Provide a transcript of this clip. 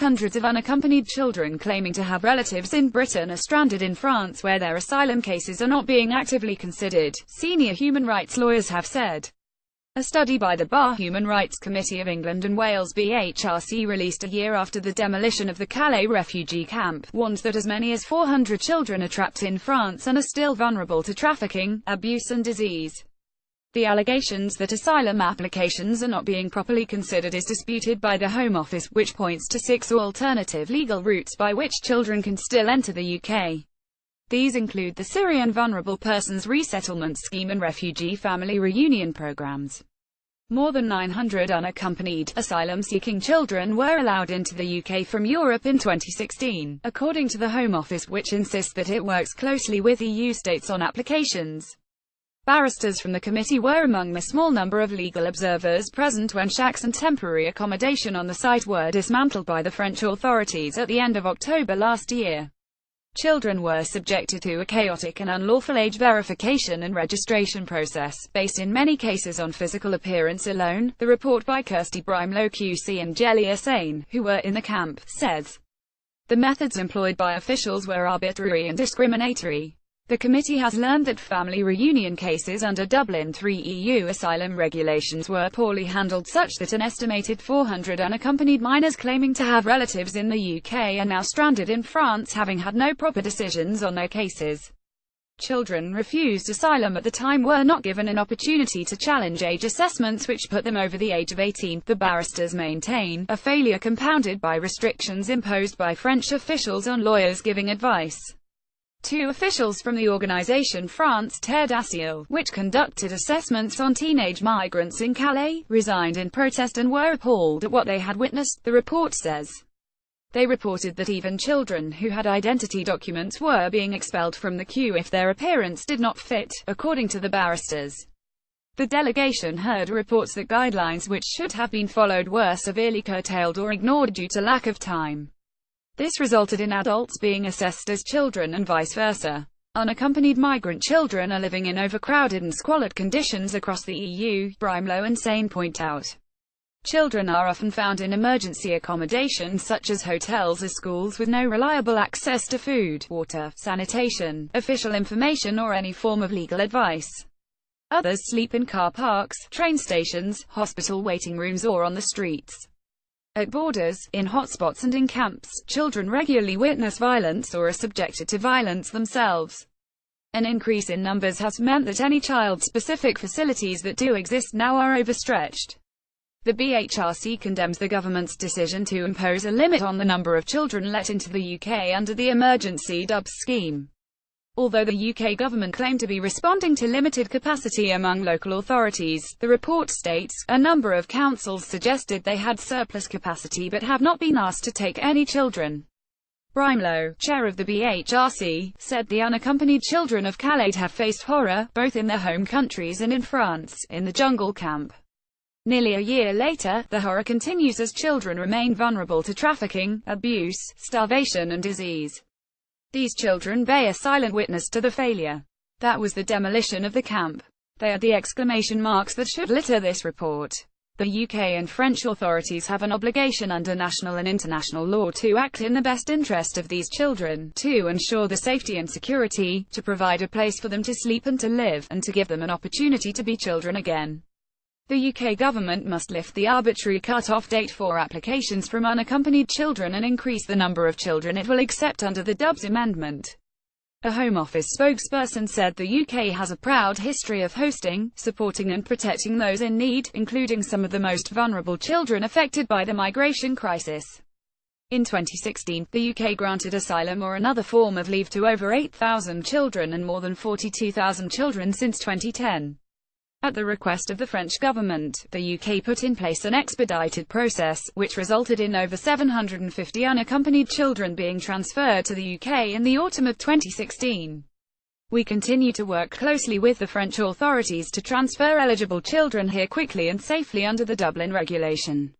hundreds of unaccompanied children claiming to have relatives in Britain are stranded in France where their asylum cases are not being actively considered, senior human rights lawyers have said. A study by the Bar Human Rights Committee of England and Wales (BHRC) released a year after the demolition of the Calais refugee camp, warned that as many as 400 children are trapped in France and are still vulnerable to trafficking, abuse and disease. The allegations that asylum applications are not being properly considered is disputed by the Home Office, which points to 6 alternative legal routes by which children can still enter the UK. These include the Syrian Vulnerable Persons Resettlement Scheme and refugee family reunion programs. More than 900 unaccompanied, asylum-seeking children were allowed into the UK from Europe in 2016, according to the Home Office, which insists that it works closely with EU states on applications. Barristers from the committee were among the small number of legal observers present when shacks and temporary accommodation on the site were dismantled by the French authorities at the end of October last year. Children were subjected to a chaotic and unlawful age verification and registration process, based in many cases on physical appearance alone, the report by Kirsty Brimlow QC and Jelia Sane, who were in the camp, says. The methods employed by officials were arbitrary and discriminatory. The committee has learned that family reunion cases under Dublin III EU asylum regulations were poorly handled, such that an estimated 400 unaccompanied minors claiming to have relatives in the UK are now stranded in France, having had no proper decisions on their cases. Children refused asylum at the time were not given an opportunity to challenge age assessments which put them over the age of 18, the barristers maintain, a failure compounded by restrictions imposed by French officials on lawyers giving advice. 2 officials from the organisation France Terre d'Asile, which conducted assessments on teenage migrants in Calais, resigned in protest and were appalled at what they had witnessed, the report says. They reported that even children who had identity documents were being expelled from the queue if their appearance did not fit, according to the barristers. The delegation heard reports that guidelines which should have been followed were severely curtailed or ignored due to lack of time. This resulted in adults being assessed as children and vice versa. Unaccompanied migrant children are living in overcrowded and squalid conditions across the EU, Brimlow and Sane point out. Children are often found in emergency accommodation such as hotels or schools with no reliable access to food, water, sanitation, official information or any form of legal advice. Others sleep in car parks, train stations, hospital waiting rooms or on the streets. At borders, in hotspots and in camps, children regularly witness violence or are subjected to violence themselves. An increase in numbers has meant that any child-specific facilities that do exist now are overstretched. The BHRC condemns the government's decision to impose a limit on the number of children let into the UK under the emergency DUBS scheme. Although the UK government claimed to be responding to limited capacity among local authorities, the report states, a number of councils suggested they had surplus capacity but have not been asked to take any children. Brimlow, chair of the BHRC, said the unaccompanied children of Calais have faced horror, both in their home countries and in France, in the jungle camp. Nearly a year later, the horror continues as children remain vulnerable to trafficking, abuse, starvation and disease. These children bear silent witness to the failure. That was the demolition of the camp. They are the exclamation marks that should litter this report. The UK and French authorities have an obligation under national and international law to act in the best interest of these children, to ensure their safety and security, to provide a place for them to sleep and to live, and to give them an opportunity to be children again. The UK government must lift the arbitrary cut-off date for applications from unaccompanied children and increase the number of children it will accept under the DUBS amendment. A Home Office spokesperson said the UK has a proud history of hosting, supporting and protecting those in need, including some of the most vulnerable children affected by the migration crisis. In 2016, the UK granted asylum or another form of leave to over 8,000 children and more than 42,000 children since 2010. At the request of the French government, the UK put in place an expedited process, which resulted in over 750 unaccompanied children being transferred to the UK in the autumn of 2016. We continue to work closely with the French authorities to transfer eligible children here quickly and safely under the Dublin regulation.